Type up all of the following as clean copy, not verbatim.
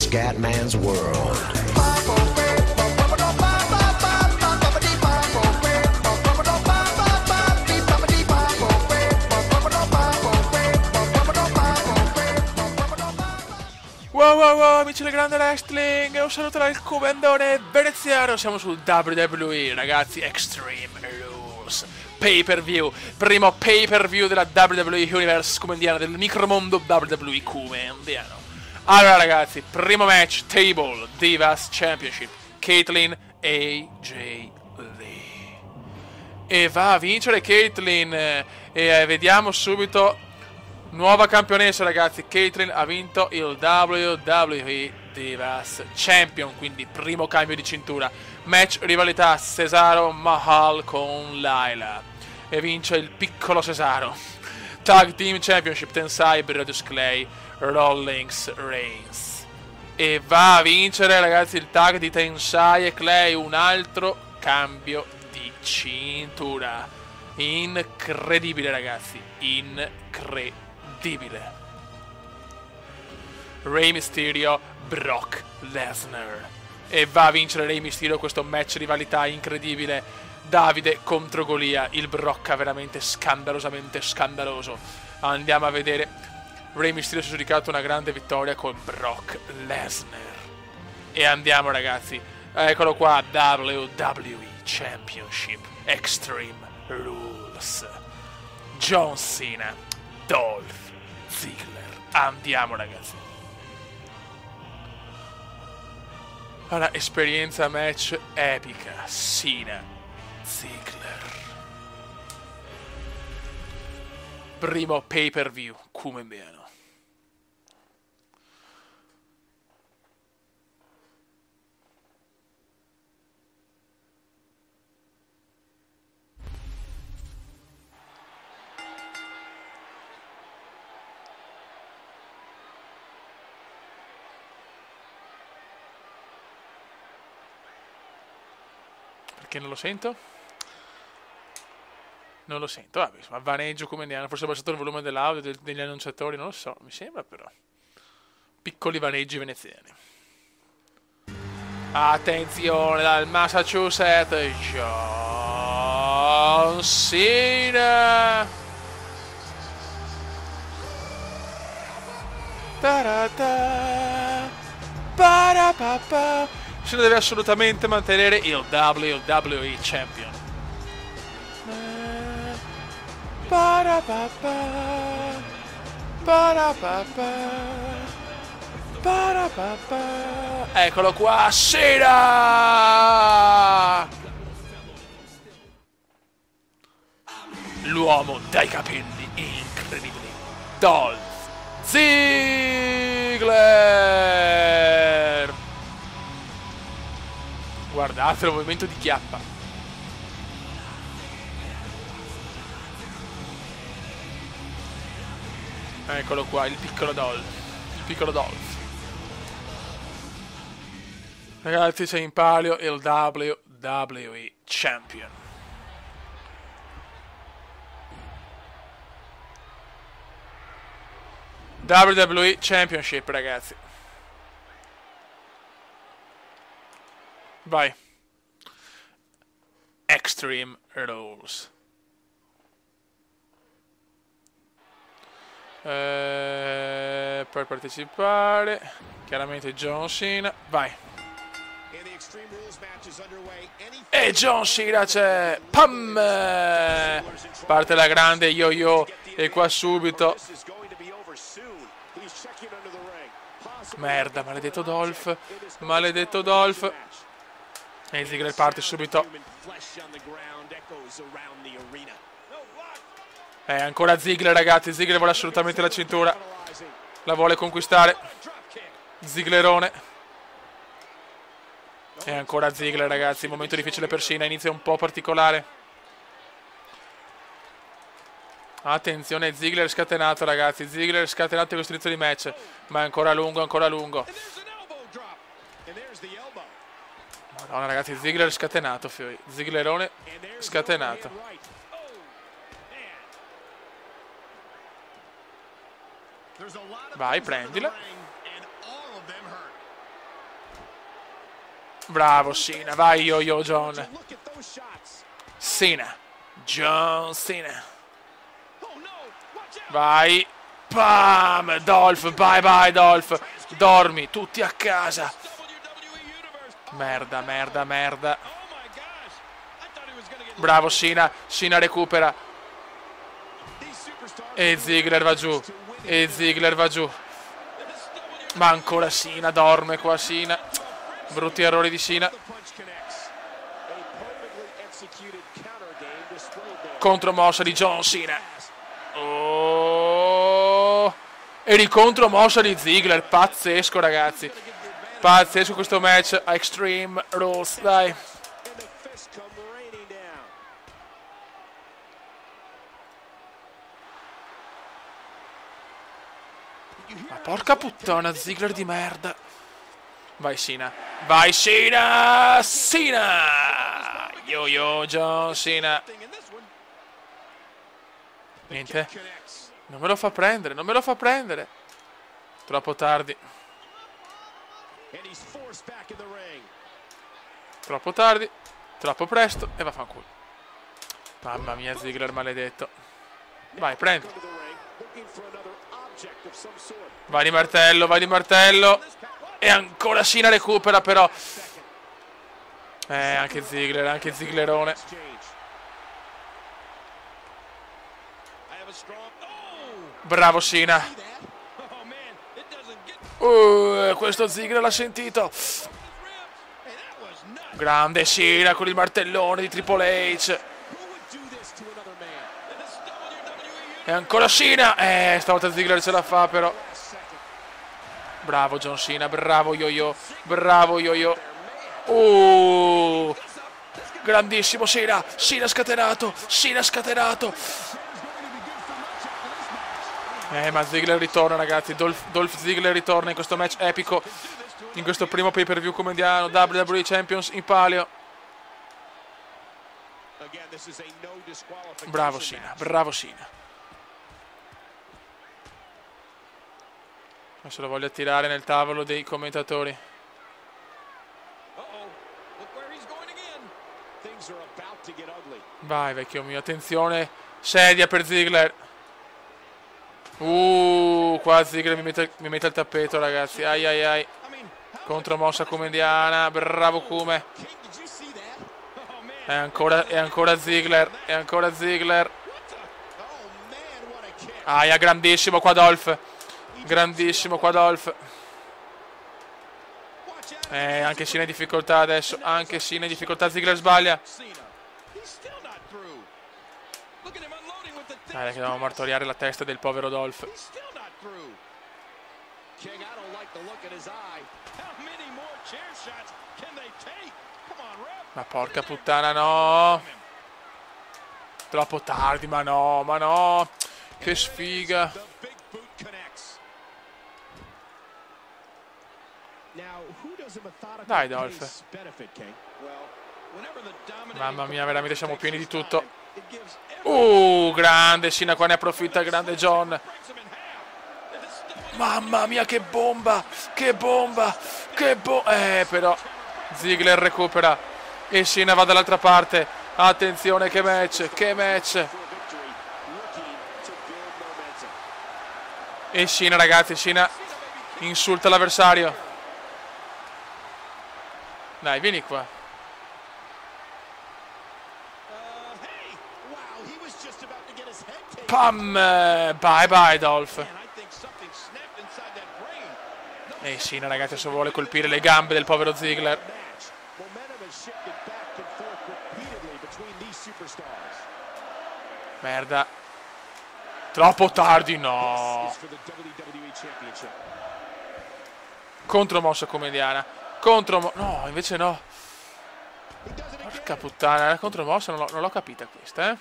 Scatman's World. Wow, amici del grande wrestling, un saluto dal comandone veneziano. Siamo sul WWE, ragazzi. Extreme Rules pay per view, primo pay per view della WWE Universe Cumendiana, del micromondo WWE Cumendiano. Allora ragazzi, primo match, Table Divas Championship, Kaitlyn AJ Lee, e va a vincere Kaitlyn, e vediamo subito. Nuova campionessa, ragazzi. Kaitlyn ha vinto il WWE Divas Champion, quindi primo cambio di cintura. Match rivalità Cesaro Mahal con Layla, e vince il piccolo Cesaro. Tag Team Championship Tensai Brodus Clay Rollins Reigns, e va a vincere, ragazzi, il tag di Tensai e Clay. Un altro cambio di cintura. Incredibile, ragazzi, incredibile. Rey Mysterio, Brock Lesnar, e va a vincere Rey Mysterio questo match rivalità incredibile. Davide contro Golia, il Brocca veramente scandalosamente scandaloso. Andiamo a vedere. Rey Mysterio si è giudicato una grande vittoria con Brock Lesnar, e andiamo, ragazzi, eccolo qua, WWE Championship Extreme Rules, John Cena, Dolph Ziggler. Andiamo, ragazzi. Allora, esperienza match epica, Cena Ziggler, primo pay per view Cumendiano. Perché non lo sento? Non lo sento, vabbè, insomma, vaneggio Cumendiano. Forse ho abbassato il volume dell'audio, degli annunciatori, non lo so, mi sembra, però. Piccoli vaneggi veneziani. Attenzione, dal Massachusetts, John Cena. Ta-ra-ta, pa-ra-pa-pa. Cena deve assolutamente mantenere il WWE Champion. Parapapa, parapapa, parapapa. Eccolo qua, Cena! L'uomo dai capelli incredibili, Dolph Ziggler. Guardate il movimento di chiappa. Eccolo qua, il piccolo Dolph. Il piccolo Dolph. Ragazzi, c'è in palio il WWE Champion. WWE Championship, ragazzi. Vai. Extreme Rules. Per partecipare, chiaramente John Cena. Vai. E John Cena c'è. Pam! Parte la grande yo-yo, e qua subito. Merda, maledetto Dolph. Maledetto Dolph. E Ziggler parte subito. Ancora Ziggler, ragazzi. Ziggler vuole assolutamente la cintura. La vuole conquistare. Zigglerone. E ancora Ziggler, ragazzi. Momento difficile per Cena. Inizio un po' particolare. Attenzione, Ziggler scatenato, ragazzi. Ziggler scatenato in questo inizio di match. Ma è ancora lungo, ancora lungo. Madonna, ragazzi. Ziggler scatenato, fioi. Zigglerone scatenato. Vai, prendila. Bravo Cena, vai yo-yo John. Cena. John Cena. Vai. Pam! Dolph, bye bye Dolph. Dormi, tutti a casa. Merda, merda, merda. Bravo Cena. Cena recupera. E Ziggler va giù. E Ziggler va giù. Ma ancora Cena, dorme qua Cena. Brutti errori di Cena. Contromossa di John Cena. Oh. E ricontromossa di Ziggler. Pazzesco ragazzi. Pazzesco questo match a Extreme Rules. Dai. Ma porca puttana, Ziggler di merda. Vai Cena. Vai Cena. Cena. Yo John Cena. Niente. Non me lo fa prendere. Non me lo fa prendere. Troppo tardi. Troppo tardi. Troppo presto. E vaffanculo. Mamma mia Ziggler maledetto. Vai prendi. Vai di martello. Vai di martello. E ancora Cena recupera però. Anche Ziggler. Anche Zigglerone. Bravo Cena. Questo Ziggler l'ha sentito. Grande Cena con il martellone di Triple H. E ancora Cena. Stavolta Ziggler ce la fa però. Bravo John Cena. Bravo yo-yo. Bravo yo-yo. Grandissimo Cena. Cena scatenato. Cena scatenato. Ma Ziggler ritorna ragazzi. Dolph Ziggler ritorna in questo match epico. In questo primo pay per view comediano. WWE Champions in palio. Bravo Cena. Bravo Cena. Adesso lo voglio tirare nel tavolo dei commentatori. Vai vecchio mio. Attenzione. Sedia per Ziggler. Qua Ziggler mi mette il tappeto ragazzi. Ai ai ai. Contromossa comediana. Bravo Kume. E ancora Ziggler. E ancora Ziggler. Aia, grandissimo qua Dolph. Grandissimo qua Dolph. Anche Cena in difficoltà adesso. Anche Cena in difficoltà. Ziggler sbaglia. Che dobbiamo martoriare la testa del povero Dolph. Ma porca puttana, no. Troppo tardi, ma no, ma no. Che sfiga. Dai Dolph. Mamma mia, veramente siamo pieni di tutto. Grande Cena, qua ne approfitta il grande John. Mamma mia, che bomba. Che bomba. Però Ziggler recupera. E Cena va dall'altra parte. Attenzione, che match. Che match. E Cena ragazzi, Cena insulta l'avversario. Dai, vieni qua. Pam! Bye bye Dolph. E Cena ragazzi adesso vuole colpire le gambe del povero Ziggler. Merda. Troppo tardi, no. Contromossa comediana. No, invece no. Porca puttana, la contromossa non l'ho capita questa,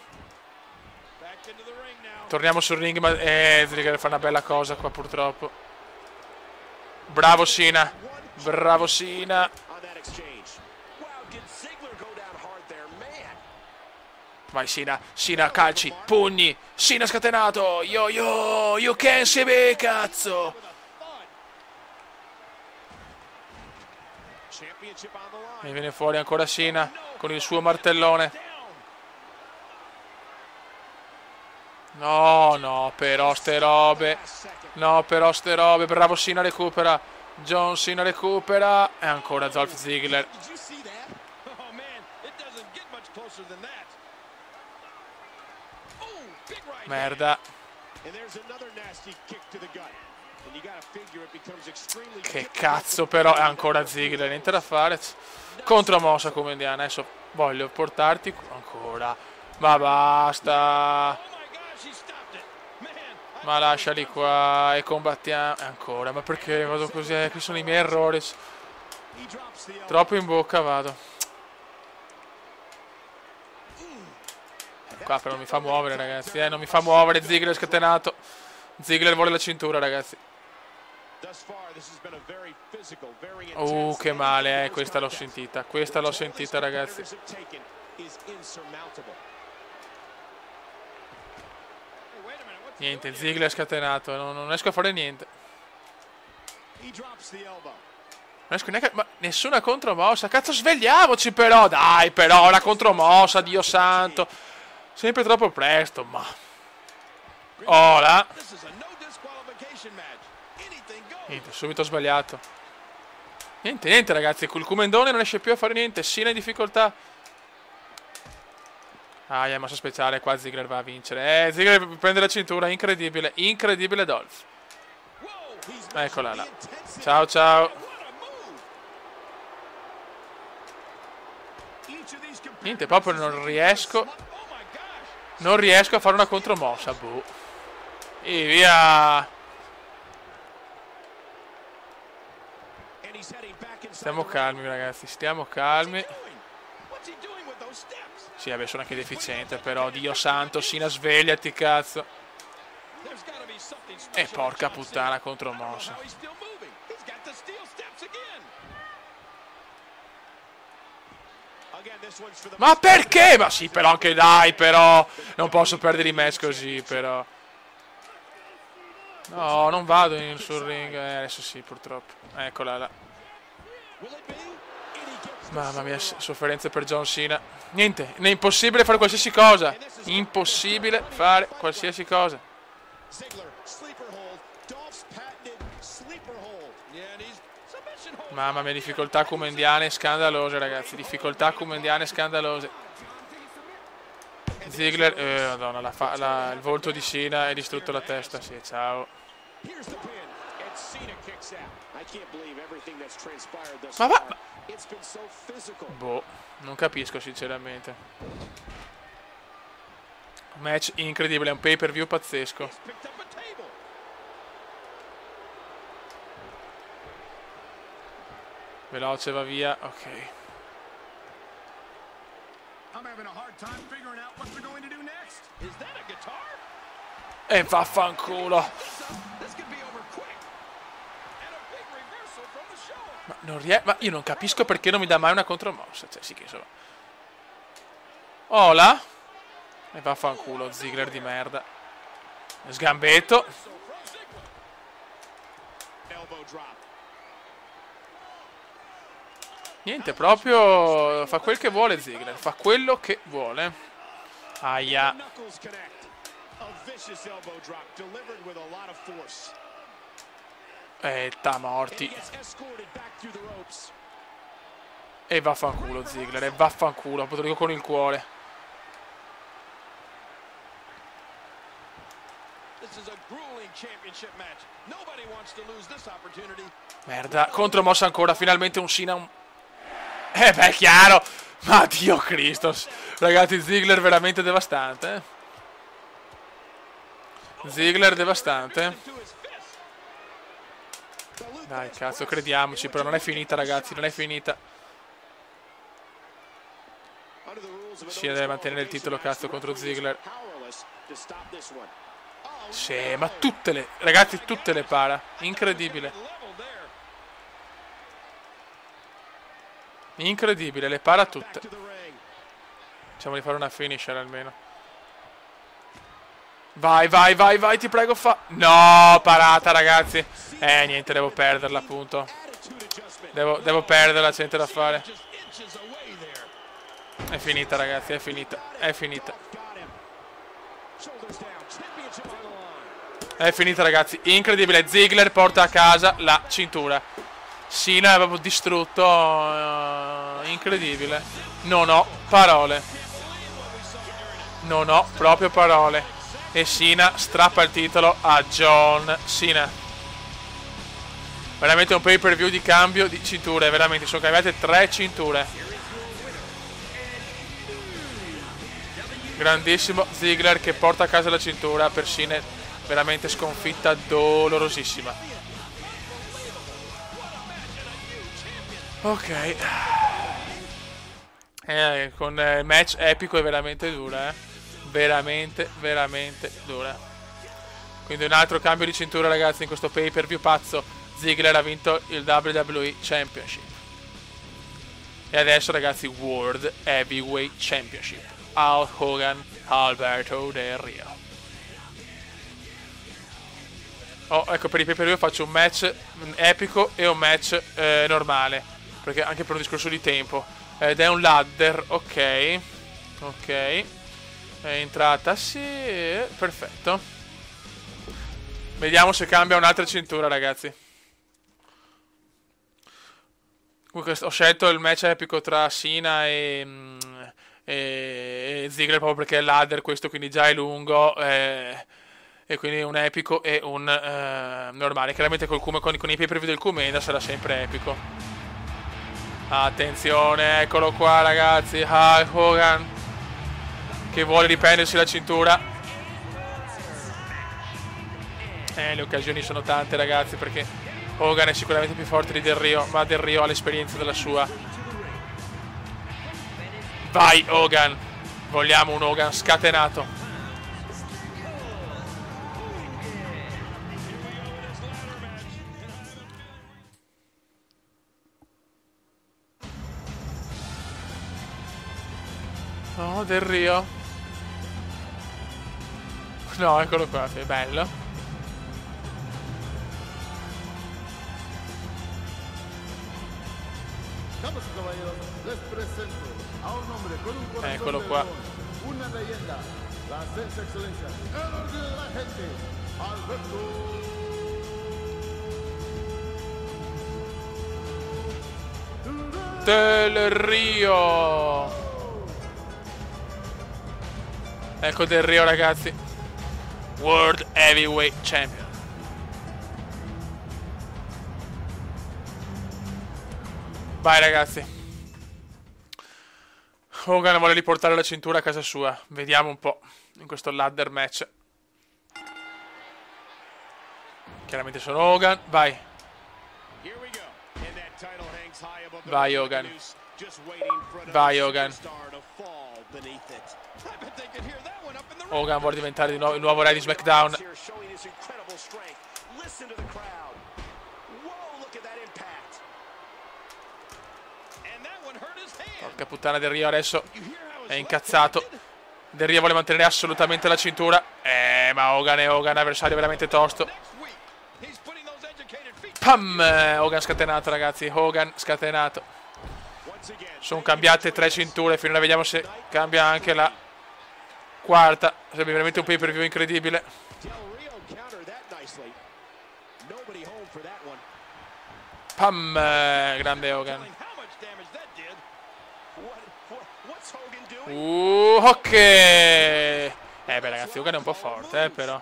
Torniamo sul ring, ma Ziggler fa una bella cosa qua purtroppo. Bravo Cena. Bravo Cena. Vai Cena. Cena calci, pugni. Cena scatenato. You can see me, cazzo. E viene fuori ancora Cena con il suo martellone. No, no, però ste robe. No, però ste robe. Bravo Cena, recupera. John Cena recupera. E ancora Dolph Ziggler. Merda. Che cazzo però. È ancora Ziggler. Niente da fare. Contromossa come indiana. Adesso voglio portarti ancora. Ma basta. Ma lasciali qua e combattiamo. Ancora. Ma perché vado così? Qui sono i miei errori. Troppo in bocca vado. Qua però non mi fa muovere, ragazzi. Non mi fa muovere. Ziggler scatenato. Ziggler vuole la cintura, ragazzi. Che male, questa l'ho sentita. Questa l'ho sentita, ragazzi. Niente, Ziggler scatenato. Non riesco a fare niente. Non riesco neanche. Ma nessuna contromossa. Cazzo, svegliamoci però. Dai, però, la contromossa, Dio santo. Sempre troppo presto, ma. Ora. Niente, subito sbagliato. Niente, ragazzi. Col Kumendone non riesce più a fare niente. Cena in difficoltà. Mossa speciale. Qua Ziggler va a vincere. Ziggler prende la cintura. Incredibile. Incredibile Dolph. Eccola là. Ciao, ciao. Niente, proprio non riesco. Non riesco a fare una contromossa. Boh. E via. Stiamo calmi, ragazzi. Stiamo calmi. Sì, vabbè, sono anche deficiente, però Dio santo, Cena, svegliati, cazzo. E porca puttana, contromossa. Ma perché? Ma sì, però anche dai, però. Non posso perdere i match così, però. No, non vado sul ring. Adesso sì, purtroppo. Eccola là. Mamma mia, sofferenze per John Cena. Niente, è impossibile fare qualsiasi cosa. Impossibile fare qualsiasi cosa. Mamma mia, difficoltà comendiane scandalose, ragazzi. Difficoltà comendiane scandalose. Ziggler, madonna, il volto di Cena è distrutto la testa. Sì, ciao. Ma va. Boh, non capisco sinceramente. Match incredibile, è un pay per view pazzesco. Veloce, va via, ok. E vaffanculo. Ma io non capisco perché non mi dà mai una contromossa. Cioè, sì che insomma. Ola. E vaffanculo, Ziggler di merda. Sgambetto. Niente, proprio fa quel che vuole Ziggler. Fa quello che vuole. Aia. Morti. E vaffanculo Ziggler. E vaffanculo. Lo dico con il cuore. Merda. Contromossa ancora. Finalmente un Cena. Beh, è chiaro. Ma Dio Cristo. Ragazzi, Ziggler veramente devastante. Ziggler devastante. Dai, cazzo, crediamoci. Però non è finita, ragazzi. Non è finita. Cena deve mantenere il titolo, cazzo, contro Ziggler. Sì, ma tutte le. Ragazzi, tutte le para. Incredibile. Incredibile, le para tutte. Facciamo di fare una finisher almeno. Vai, vai, vai, vai, ti prego, fa. No, parata, ragazzi. Niente, devo perderla, appunto. Devo perderla, c'è niente da fare. È finita, ragazzi, è finita. È finita. È finita, ragazzi. Incredibile. Ziggler porta a casa la cintura. Cena è proprio distrutto. Incredibile. Non ho parole. Non ho proprio parole. E Cena strappa il titolo a John Cena. Veramente un pay per view di cambio di cinture. Veramente sono cambiate 3 cinture. Grandissimo Ziggler che porta a casa la cintura per Cena. Veramente sconfitta dolorosissima. Ok. Con match epico è veramente dura, veramente dura. Quindi un altro cambio di cintura, ragazzi, in questo pay per view pazzo. Ziggler ha vinto il WWE Championship. E adesso, ragazzi, World Heavyweight Championship. Hulk Hogan, Alberto Del Rio. Oh, ecco, per i pay per view faccio un match epico e un match normale, perché anche per un discorso di tempo. Ed è un ladder, ok. Ok. È entrata, sì, perfetto. Vediamo se cambia un'altra cintura, ragazzi. Comunque ho scelto il match epico tra Cena e Ziggler proprio perché è ladder questo, quindi già è lungo. E quindi un epico e un normale. Chiaramente con i pay per view del Kumenda sarà sempre epico. Attenzione, eccolo qua, ragazzi. Hulk Hogan che vuole riprendersi la cintura. Le occasioni sono tante, ragazzi, perché Hogan è sicuramente più forte di Del Rio, ma Del Rio ha l'esperienza della sua. Vai Hogan. Vogliamo un Hogan scatenato. Oh, Del Rio. No, eccolo qua, è bello. Eccolo qua. Una leyenda, la senza eccellenza, el de la gente, Alberto Del Rio. Ecco Del Rio, ragazzi. World Heavyweight Champion. Vai, ragazzi. Hogan vuole riportare la cintura a casa sua. Vediamo un po' in questo ladder match. Chiaramente sono Hogan. Vai. Vai Hogan. Vai Hogan. Hogan vuole diventare di nuovo il nuovo re di SmackDown. Porca puttana, Del Rio adesso è incazzato. Del Rio vuole mantenere assolutamente la cintura. Ma Hogan è Hogan, avversario veramente tosto. Pam! Hogan scatenato, ragazzi. Hogan scatenato. Sono cambiate 3 cinture. Finora vediamo se cambia anche la quarta. Sarebbe veramente un pay per view incredibile. Pam! Grande Hogan. Ok. Beh, ragazzi, Hogan è un po' forte, però.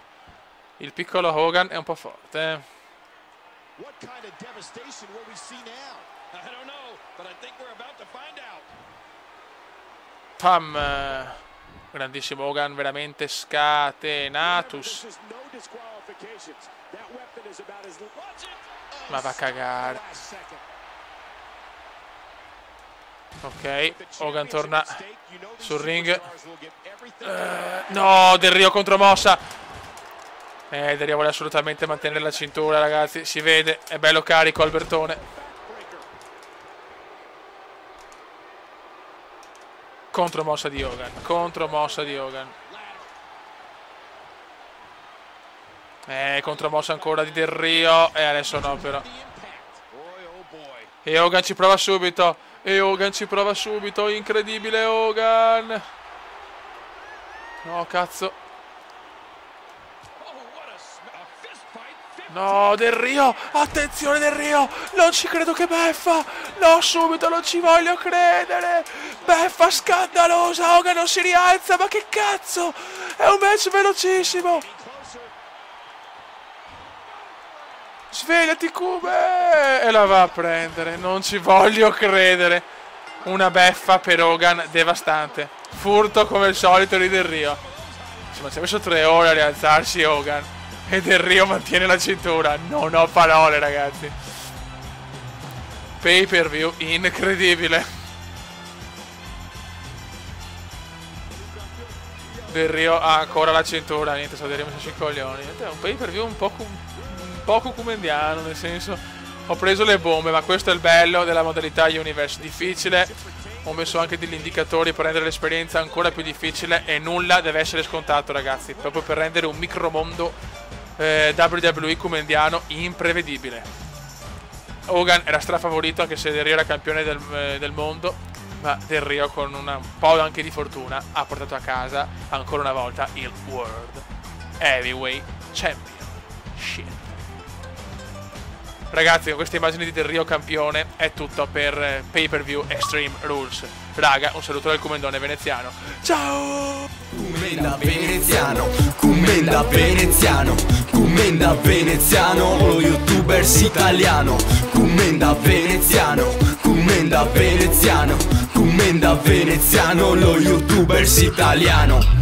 Il piccolo Hogan è un po' forte. Pam. Grandissimo Hogan, veramente scatenatus. Ma va a cagare. Ok, Hogan torna sul ring. No, Del Rio contromossa. Del Rio vuole assolutamente mantenere la cintura, ragazzi. Si vede, è bello carico Albertone. Contromossa di Hogan. Contromossa di Hogan. Contromossa ancora di Del Rio. E adesso no, però. E Hogan ci prova subito. Incredibile Hogan. No, cazzo. No, Del Rio. Attenzione Del Rio. Non ci credo che beffa. No, subito, non ci voglio credere. Beffa scandalosa. Hogan non si rialza. Ma che cazzo. È un match velocissimo. Svegliati Cube. E la va a prendere. Non ci voglio credere. Una beffa per Hogan devastante. Furto come al solito di Del Rio. Insomma, ci ha messo 3 ore a rialzarsi Hogan. E Del Rio mantiene la cintura. Non ho parole, ragazzi. Pay per view incredibile. Del Rio ha ancora la cintura. Niente, sto Del Rio messo i coglioni. È un pay per view un po' cucumendiano, nel senso, ho preso le bombe, ma questo è il bello della modalità Universe. Difficile, ho messo anche degli indicatori per rendere l'esperienza ancora più difficile e nulla deve essere scontato, ragazzi, proprio per rendere un micromondo WWE cumendiano imprevedibile. Hogan era strafavorito, anche se Del Rio era campione del mondo, ma Del Rio con un po' anche di fortuna ha portato a casa ancora una volta il World Heavyweight Championship. Ragazzi, con queste immagini di Del Rio campione è tutto per Pay Per View Extreme Rules. Raga, un saluto dal Comendone veneziano. Ciao! Commenda veneziano, commenda veneziano, commenda veneziano, lo youtubers italiano. Commenda veneziano, commenda veneziano, commenda veneziano, lo youtubers italiano.